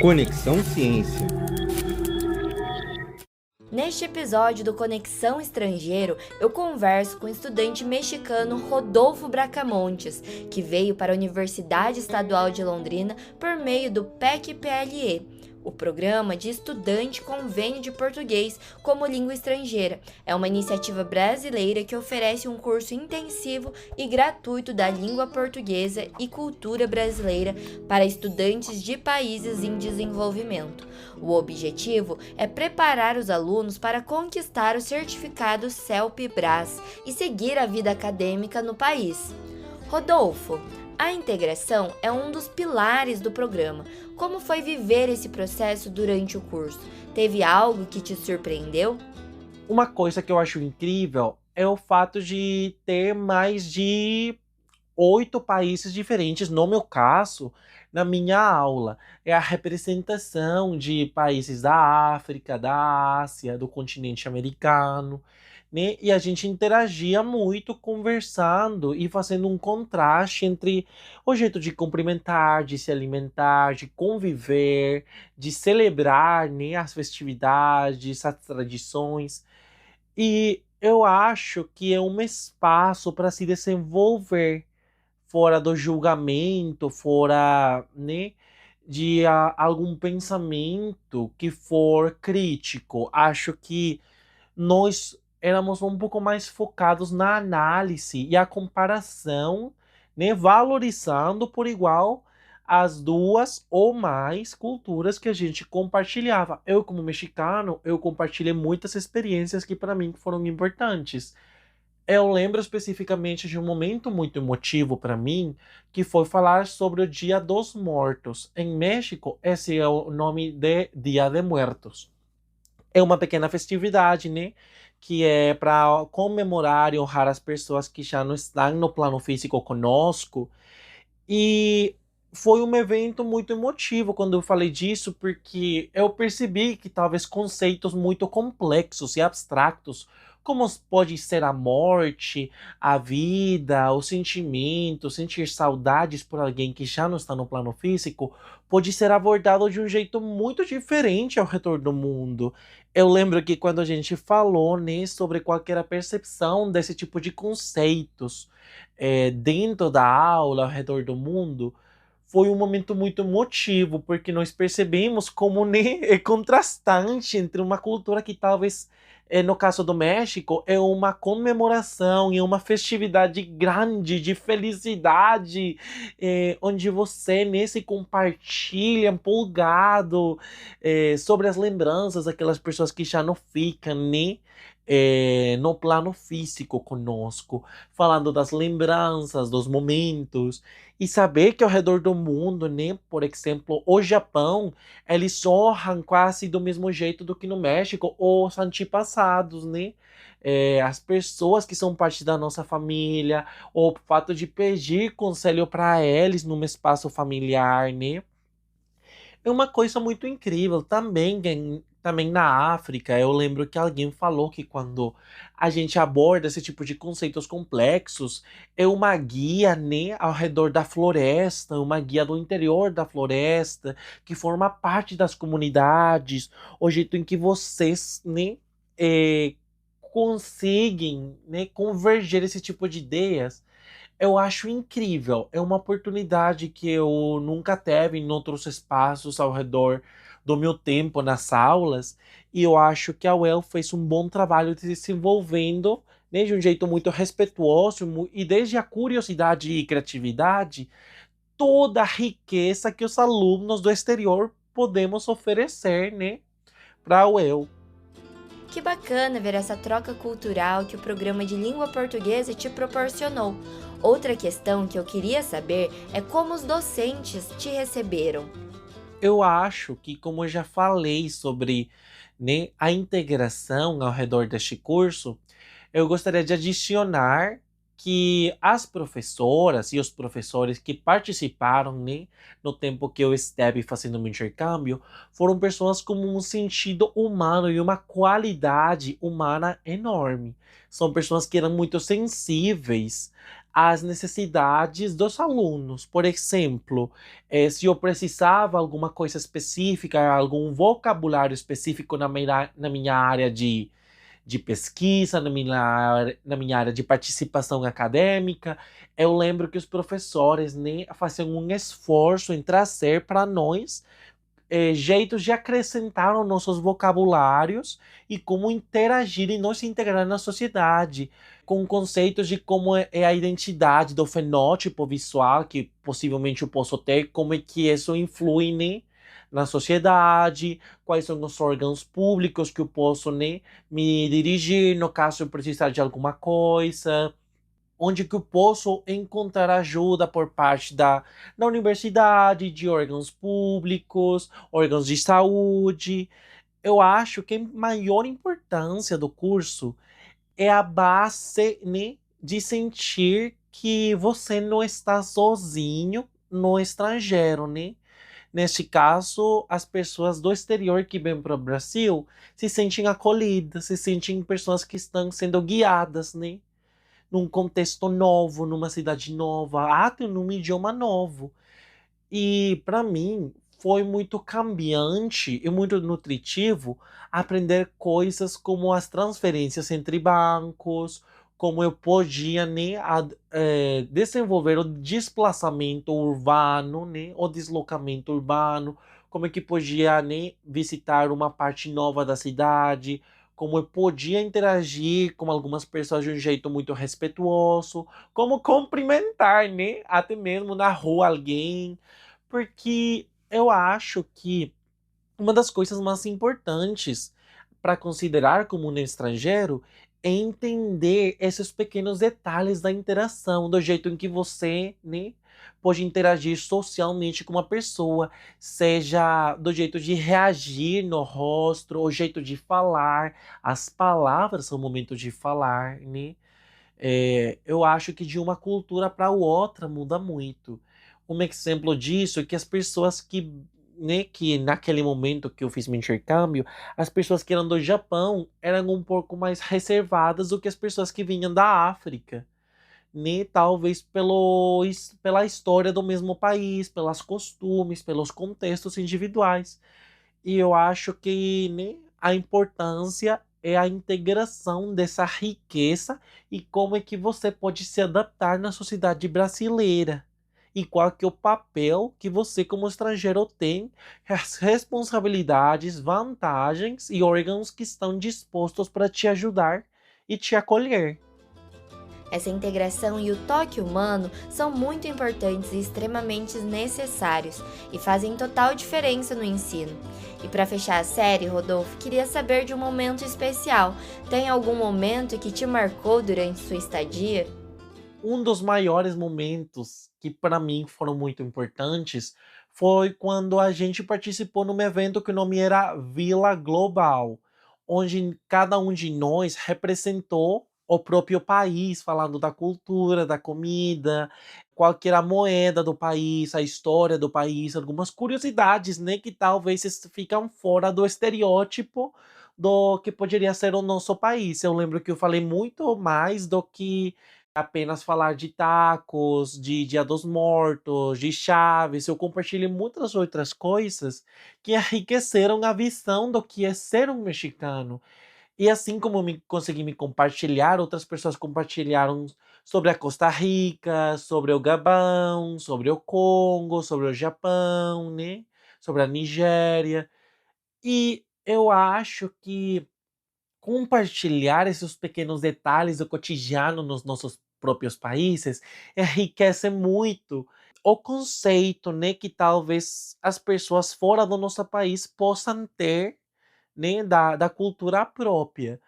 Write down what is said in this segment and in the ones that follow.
Conexão Ciência. Neste episódio do Conexão Estrangeiro, eu converso com o estudante mexicano Rodolfo Bracamontes, que veio para a Universidade Estadual de Londrina por meio do PEC-PLE, o Programa de Estudante Convênio de Português como Língua Estrangeira. É uma iniciativa brasileira que oferece um curso intensivo e gratuito da língua portuguesa e cultura brasileira para estudantes de países em desenvolvimento. O objetivo é preparar os alunos para conquistar o certificado CELP-BRAS e seguir a vida acadêmica no país. Rodolfo, a integração é um dos pilares do programa. Como foi viver esse processo durante o curso? Teve algo que te surpreendeu? Uma coisa que eu acho incrível é o fato de ter mais de 8 países diferentes, no meu caso, na minha aula. É a representação de países da África, da Ásia, do continente americano, né? E a gente interagia muito conversando e fazendo um contraste entre o jeito de cumprimentar, de se alimentar, de conviver, de celebrar, né, as festividades, as tradições. E eu acho que é um espaço para se desenvolver fora do julgamento, fora, né, de algum pensamento que for crítico. Acho que nós éramos um pouco mais focados na análise e a comparação, né, valorizando por igual as duas ou mais culturas que a gente compartilhava. Eu, como mexicano, eu compartilhei muitas experiências que para mim foram importantes. Eu lembro especificamente de um momento muito emotivo para mim, que foi falar sobre o Dia dos Mortos. Em México, esse é o nome de Dia de Muertos. É uma pequena festividade, né? Que é para comemorar e honrar as pessoas que já não estão no plano físico conosco. E foi um evento muito emotivo quando eu falei disso, porque eu percebi que talvez conceitos muito complexos e abstratos, como pode ser a morte, a vida, o sentimento, sentir saudades por alguém que já não está no plano físico, pode ser abordado de um jeito muito diferente ao retorno do mundo. Eu lembro que quando a gente falou, né, sobre qual que era a percepção desse tipo de conceitos dentro da aula, ao redor do mundo, foi um momento muito emotivo, porque nós percebemos como, né, é contrastante entre uma cultura que talvez, no caso do México, é uma comemoração e uma festividade grande de felicidade, onde você, né, se compartilha empolgado sobre as lembranças daquelas pessoas que já não ficam, né, no plano físico conosco, falando das lembranças, dos momentos, e saber que ao redor do mundo, né, por exemplo, o Japão, eles honram quase do mesmo jeito do que no México, os antepassados, né? As pessoas que são parte da nossa família, o fato de pedir conselho para eles num espaço familiar, né? É uma coisa muito incrível também, também na África. Eu lembro que alguém falou que quando a gente aborda esse tipo de conceitos complexos, é uma guia, né, ao redor da floresta, uma guia do interior da floresta, que forma parte das comunidades, o jeito em que vocês, né, eh, conseguem, né, converger esse tipo de ideias. Eu acho incrível. É uma oportunidade que eu nunca teve em outros espaços ao redor do meu tempo nas aulas. E eu acho que a UEL fez um bom trabalho de se desenvolvendo, né, de um jeito muito respeituoso e desde a curiosidade e criatividade, toda a riqueza que os alunos do exterior podemos oferecer, né, para a UEL. Que bacana ver essa troca cultural que o programa de língua portuguesa te proporcionou. Outra questão que eu queria saber é como os docentes te receberam. Eu acho que, como eu já falei sobre, né, a integração ao redor deste curso, eu gostaria de adicionar que as professoras e os professores que participaram, né, no tempo que eu esteve fazendo meu intercâmbio, foram pessoas com um sentido humano e uma qualidade humana enorme. São pessoas que eram muito sensíveis às necessidades dos alunos. Por exemplo, se eu precisava alguma coisa específica, algum vocabulário específico na minha área de pesquisa, na minha área de participação acadêmica, eu lembro que os professores, né, faziam um esforço em trazer para nós jeitos de acrescentar os nossos vocabulários e como interagir e nos integrar na sociedade, com conceitos de como é a identidade do fenótipo visual que possivelmente eu posso ter, como é que isso influi, né, na sociedade, quais são os órgãos públicos que eu posso, né, me dirigir no caso eu precisar de alguma coisa, onde que eu posso encontrar ajuda por parte da universidade, de órgãos públicos, órgãos de saúde. Eu acho que a maior importância do curso é a base, né, de sentir que você não está sozinho no estrangeiro, né? Neste caso, as pessoas do exterior que vêm para o Brasil se sentem acolhidas, se sentem pessoas que estão sendo guiadas, né? Num contexto novo, numa cidade nova, até num idioma novo. E para mim foi muito cambiante e muito nutritivo aprender coisas como as transferências entre bancos, como eu podia, né, desenvolver o desplaçamento urbano, né, o deslocamento urbano, como é que podia, né, visitar uma parte nova da cidade, como eu podia interagir com algumas pessoas de um jeito muito respeituoso, como cumprimentar, né, até mesmo na rua alguém, porque eu acho que uma das coisas mais importantes para considerar como um estrangeiro é entender esses pequenos detalhes da interação, do jeito em que você, né, pode interagir socialmente com uma pessoa, seja do jeito de reagir no rosto, o jeito de falar, as palavras são o momento de falar, né? Eu acho que de uma cultura para outra muda muito. Um exemplo disso é que as pessoas que, né, que naquele momento que eu fiz meu intercâmbio, as pessoas que eram do Japão eram um pouco mais reservadas do que as pessoas que vinham da África, né? Talvez pela história do mesmo país, pelos costumes, pelos contextos individuais. E eu acho que, né, a importância é a integração dessa riqueza e como é que você pode se adaptar na sociedade brasileira. E qual que é o papel que você, como estrangeiro, tem, as responsabilidades, vantagens e órgãos que estão dispostos para te ajudar e te acolher. Essa integração e o toque humano são muito importantes e extremamente necessários e fazem total diferença no ensino. E para fechar a série, Rodolfo, queria saber de um momento especial. Tem algum momento que te marcou durante sua estadia? Um dos maiores momentos que para mim foram muito importantes foi quando a gente participou num evento que o nome era Vila Global, onde cada um de nós representou o próprio país, falando da cultura, da comida, qual que era a moeda do país, a história do país, algumas curiosidades, né, que talvez ficam fora do estereótipo do que poderia ser o nosso país. Eu lembro que eu falei muito mais do que apenas falar de tacos, de Dia dos Mortos, de Chaves, eu compartilhei muitas outras coisas que enriqueceram a visão do que é ser um mexicano. E assim como consegui me compartilhar, outras pessoas compartilharam sobre a Costa Rica, sobre o Gabão, sobre o Congo, sobre o Japão, né? Sobre a Nigéria. E eu acho que compartilhar esses pequenos detalhes do cotidiano nos nossos próprios países enriquece muito o conceito, né, que talvez as pessoas fora do nosso país possam ter, né, da cultura própria.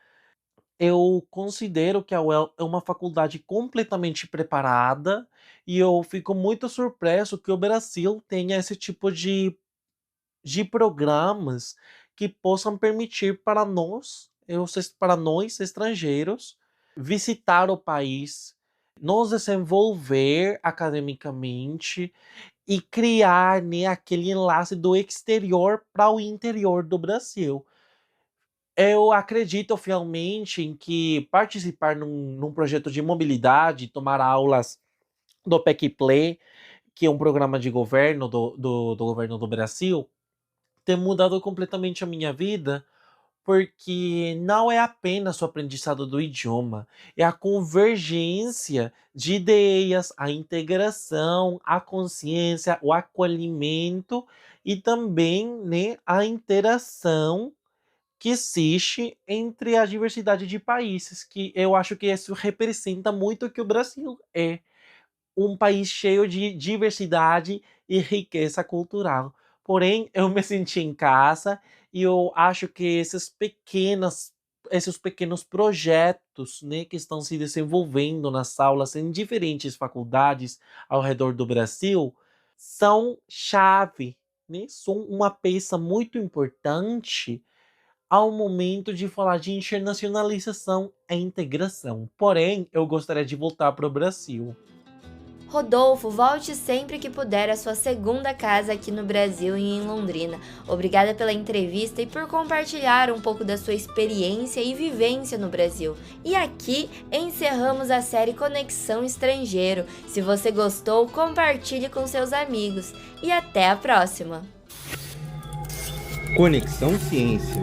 Eu considero que a UEL é uma faculdade completamente preparada e eu fico muito surpreso que o Brasil tenha esse tipo de programas que possam permitir para nós estrangeiros, visitar o país, nos desenvolver academicamente e criar, né, aquele enlace do exterior para o interior do Brasil. Eu acredito fielmente em que participar num projeto de mobilidade, tomar aulas do PEC Play, que é um programa de governo do governo do Brasil, tem mudado completamente a minha vida, porque não é apenas o aprendizado do idioma, é a convergência de ideias, a integração, a consciência, o acolhimento e também, né, a interação que existe entre a diversidade de países, que eu acho que isso representa muito o que o Brasil é, um país cheio de diversidade e riqueza cultural. Porém, eu me senti em casa e eu acho que esses pequenos projetos, né, que estão se desenvolvendo nas aulas em diferentes faculdades ao redor do Brasil são chave, né? São uma peça muito importante ao momento de falar de internacionalização e integração. Porém, eu gostaria de voltar para o Brasil. Rodolfo, volte sempre que puder à sua segunda casa aqui no Brasil e em Londrina. Obrigada pela entrevista e por compartilhar um pouco da sua experiência e vivência no Brasil. E aqui encerramos a série Conexão Estrangeiro. Se você gostou, compartilhe com seus amigos. E até a próxima! Conexão Ciência.